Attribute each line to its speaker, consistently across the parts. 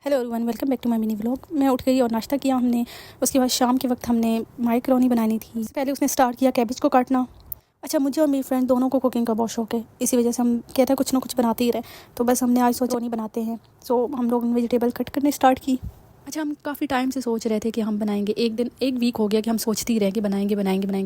Speaker 1: Hello everyone, welcome back to my mini vlog. मैं उठ गई और नाश्ता किया हमने। उसके बाद शाम के वक्त हमने माइक्रोनी बनानी थी। पहले उसने स्टार्ट किया कैबेज को काटना। अच्छा, मुझे और मेरी फ्रेंड दोनों को कुकिंग का बहुत शौक है, इसी वजह से हम कहते हैं कुछ ना कुछ बनाते ही रहे। तो बस हमने आज सोचा नहीं बनाते हैं, सो हम लोग वेजिटेबल कट करने स्टार्ट की। अच्छा, हम काफ़ी टाइम से सोच रहे थे कि हम बनाएंगे। एक वीक हो गया कि हम सोचते ही रहे कि बनाएंगे,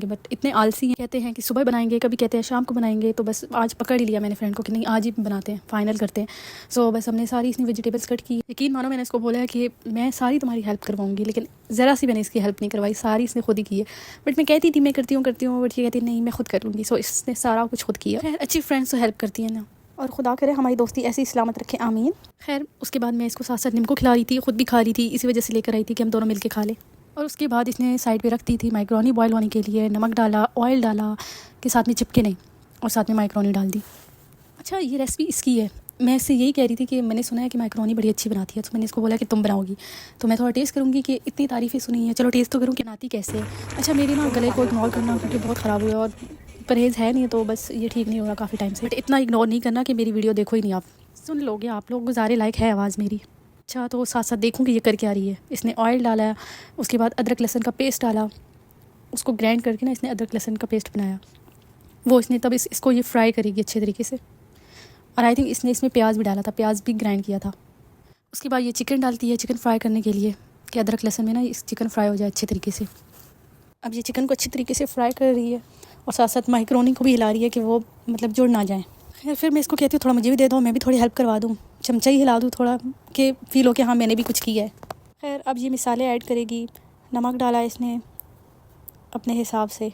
Speaker 1: बट इतने आलसी हैं। कहते हैं कि सुबह बनाएंगे, कभी कहते हैं शाम को बनाएंगे। तो बस आज पकड़ ही लिया मैंने फ्रेंड को कि नहीं, आज ही बनाते हैं, फाइनल करते हैं। सो बस हमने सारी इसने वेजिटेबल्स कट की। यकीन मानो, मैंने इसको बोला है कि मैं सारी तुम्हारी हेल्प करवाऊंगी, लेकिन ज़रा सी मैंने इसकी हेल्प नहीं करवाई, सारी इसने खुद ही की है। बट मैं कहती थी मैं करती हूँ, बट ये कहती नहीं, मैं खुद कर लूँगी। सो इसने सारा कुछ खुद किया। खैर, अच्छी फ्रेंड्स तो हेल्प करती हैं ना, और खुदा करे हमारी दोस्ती ऐसी सलामत रखे, आमीन। खैर, उसके बाद मैं इसको साथ साथ निम्को खिला रही थी, खुद भी खा रही थी, इसी वजह से लेकर आई थी कि हम दोनों मिलके खा लें। और उसके बाद इसने साइड पे रख दी थी माइक्रोनी बॉयल होने के लिए। नमक डाला, ऑयल डाला कि साथ में चिपके नहीं, और साथ में माइक्रोनी डाल दी। अच्छा, ये रेसिपी इसकी है। मैं इससे यही कह रही थी कि मैंने सुना है कि माइक्रोनी बड़ी अच्छी बनाती है, तो मैंने इसको बोला कि तुम बनाओगी। तो मैं थोड़ा टेस्ट करूँगी कि इतनी तारीफ़ें सुनी है, चलो टेस्ट तो करूँ कि बनाती कैसे है। अच्छा, मेरी ना गले को इग्नोर करना क्योंकि बहुत ख़राब हुआ, और परहेज़ है नहीं, तो बस ये ठीक नहीं हो रहा काफ़ी टाइम से। बट इतना इग्नोर नहीं करना कि मेरी वीडियो देखो ही नहीं, आप सुन लोगे, आप लोग गुजारे लायक है आवाज़ मेरी। अच्छा, तो साथ साथ देखूँ कि ये कर क्या रही है। इसने ऑयल डाला, उसके बाद अदरक लहसुन का पेस्ट डाला, उसको ग्राइंड करके ना इसने अदरक लहसुन का पेस्ट बनाया। वो इसने तब इसको ये फ्राई करेगी अच्छे तरीके से। और आई थिंक इसने इसमें प्याज भी डाला था, प्याज भी ग्राइंड किया था। उसके बाद ये चिकन डालती है, चिकन फ्राई करने के लिए, कि अदरक लहसुन में ना इस चिकन फ्राई हो जाए अच्छे तरीके से। अब ये चिकन को अच्छी तरीके से फ्राई कर रही है, और साथ साथ माइक्रोनी को भी हिला रही है कि वो मतलब जुड़ ना जाए। खैर, फिर मैं इसको कहती हूँ थोड़ा मुझे भी दे दो, मैं भी थोड़ी हेल्प करवा दूँ, चमचा ही हिला दूँ थोड़ा, कि फील हो कि हाँ मैंने भी कुछ किया है। खैर, अब ये मसाले ऐड करेगी। नमक डाला इसने अपने हिसाब से।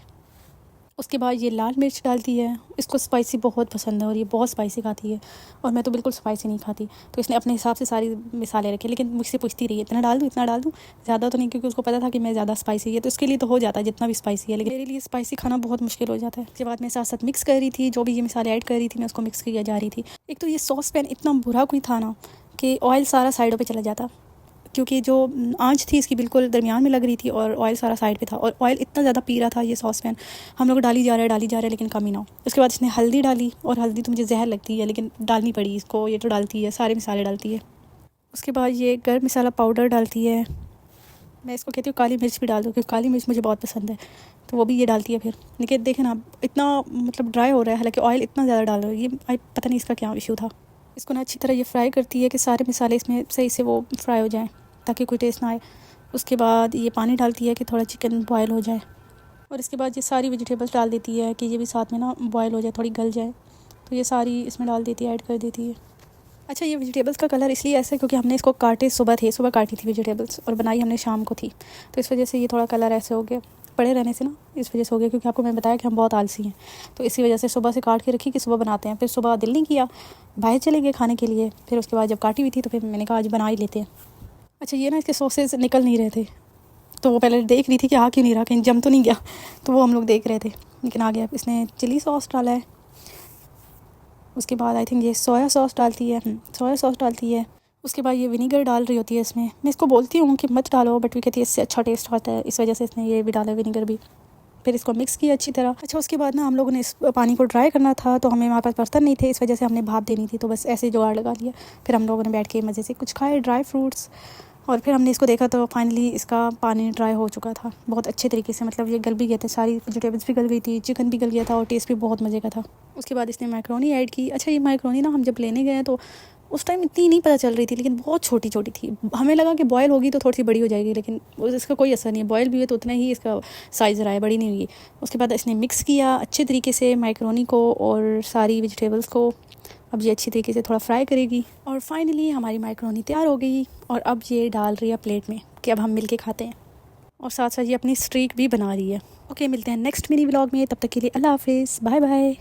Speaker 1: उसके बाद ये लाल मिर्च डालती है। इसको स्पाइसी बहुत पसंद है और ये बहुत स्पाइसी खाती है, और मैं तो बिल्कुल स्पाइसी नहीं खाती। तो इसने अपने हिसाब से सारी मसाले रखे, लेकिन मुझसे पूछती रही है इतना डाल दूँ, ज़्यादा तो नहीं, क्योंकि उसको पता था कि मैं ज़्यादा स्पाइसी है, तो इसके लिए तो हो जाता है जितना भी स्पाइसी है, लेकिन मेरे लिए स्पाइसी खाना बहुत मुश्किल हो जाता है। उसके बाद मैं साथ साथ मिक्स कर रही थी, जो भी ये मसाले ऐड कर रही थी मैं उसको मिक्स किया जा रही थी। एक तो ये सॉस पैन इतना बुरा कोई था ना कि ऑयल सारा साइडों पर चला जाता, क्योंकि जो आंच थी इसकी बिल्कुल दरमियान में लग रही थी, और ऑयल सारा साइड पे था, और ऑयल इतना ज़्यादा पी रहा था ये सॉस पैन। हम लोग डाली जा रहे हैं, लेकिन कमी ना हो। उसके बाद इसने हल्दी डाली, और हल्दी तो मुझे जहर लगती है, लेकिन डालनी पड़ी इसको, ये तो डालती है, सारे मसाले डालती है। उसके बाद ये गर्म मसाला पाउडर डालती है। मैं इसको कहती हूँ काली मिर्च भी डाल दो, क्योंकि काली मिर्च मुझे बहुत पसंद है, तो वो भी ये डालती है फिर। लेकिन देखें ना, इतना मतलब ड्राई हो रहा है, हालांकि ऑयल इतना ज़्यादा डाल रहा है, ये पता नहीं इसका क्या इशू था। इसको ना अच्छी तरह ये फ्राई करती है कि सारे मसाले इसमें सही से वो फ्राई हो जाएँ, ताकि कोई टेस्ट ना आए। उसके बाद ये पानी डालती है कि थोड़ा चिकन बॉयल हो जाए, और इसके बाद ये सारी वेजिटेबल्स डाल देती है कि ये भी साथ में ना बॉयल हो जाए, थोड़ी गल जाए। तो ये सारी इसमें डाल देती है, ऐड कर देती है। अच्छा, ये वेजिटेबल्स का कलर इसलिए ऐसा है क्योंकि हमने इसको सुबह काटी थी वेजिटेबल्स, और बनाई हमने शाम को थी, तो इस वजह से ये थोड़ा कलर ऐसे हो गया, पड़े रहने से ना इस वजह से हो गया, क्योंकि आपको मैं बताया कि हम बहुत आलसी हैं। तो इसी वजह से सुबह से काट के रखी कि सुबह बनाते हैं। फिर सुबह दिल नहीं किया, बाहर चले गए खाने के लिए। फिर उसके बाद जब काटी हुई थी तो फिर मैंने कहा आज बना ही लेते हैं। अच्छा, ये ना इसके सॉसेज निकल नहीं रहे थे, तो वो पहले देख रही थी कि आ क्यों नहीं रहा, कहीं जम तो नहीं गया, तो वो हम लोग देख रहे थे, लेकिन आ गया। इसने चिली सॉस डाला है। उसके बाद आई थिंक ये सोया सॉस डालती है, सोया सॉस डालती है। उसके बाद ये विनीगर डाल रही होती है इसमें। मैं इसको बोलती हूँ कि मत डालो, बट वो कहती है इससे अच्छा टेस्ट आता है, इस वजह से इसने ये भी डाला विनीगर भी। फिर इसको मिक्स किया अच्छी तरह। अच्छा, उसके बाद ना हम लोगों ने इस पानी को ड्राई करना था, तो हमें हमारे पास बर्तन नहीं थे, इस वजह से हमने भाप देनी थी, तो बस ऐसे जुगाड़ लगा लिया। फिर हम लोगों ने बैठ के मज़े से कुछ खाए, ड्राई फ्रूट्स, और फिर हमने इसको देखा तो फाइनली इसका पानी ड्राई हो चुका था बहुत अच्छे तरीके से। मतलब ये गल भी गए थे, सारी वेजिटेबल्स भी गल गई थी, चिकन भी गल गया था, और टेस्ट भी बहुत मज़े का था। उसके बाद इसने मैक्रोनी ऐड की। अच्छा, ये मैक्रोनी ना हम जब लेने गए तो उस टाइम इतनी नहीं पता चल रही थी, लेकिन बहुत छोटी छोटी थी। हमें लगा कि बॉयल होगी तो थोड़ी सी बड़ी हो जाएगी, लेकिन इसका कोई असर नहीं है। बॉयल भी हुई तो उतना ही इसका साइज़ रहा है, बड़ी नहीं हुई। उसके बाद इसने मिक्स किया अच्छे तरीके से मैक्रोनी को और सारी वेजिटेबल्स को। अब ये अच्छी तरीके से थोड़ा फ्राई करेगी, और फाइनली हमारी मैक्रोनी तैयार हो गई। और अब ये डाल रही है प्लेट में कि अब हम मिलके खाते हैं, और साथ साथ ये अपनी स्ट्रीक भी बना रही है। ओके, मिलते हैं नेक्स्ट मिनी व्लॉग में, तब तक के लिए अल्लाह हाफिज़, बाय बाय।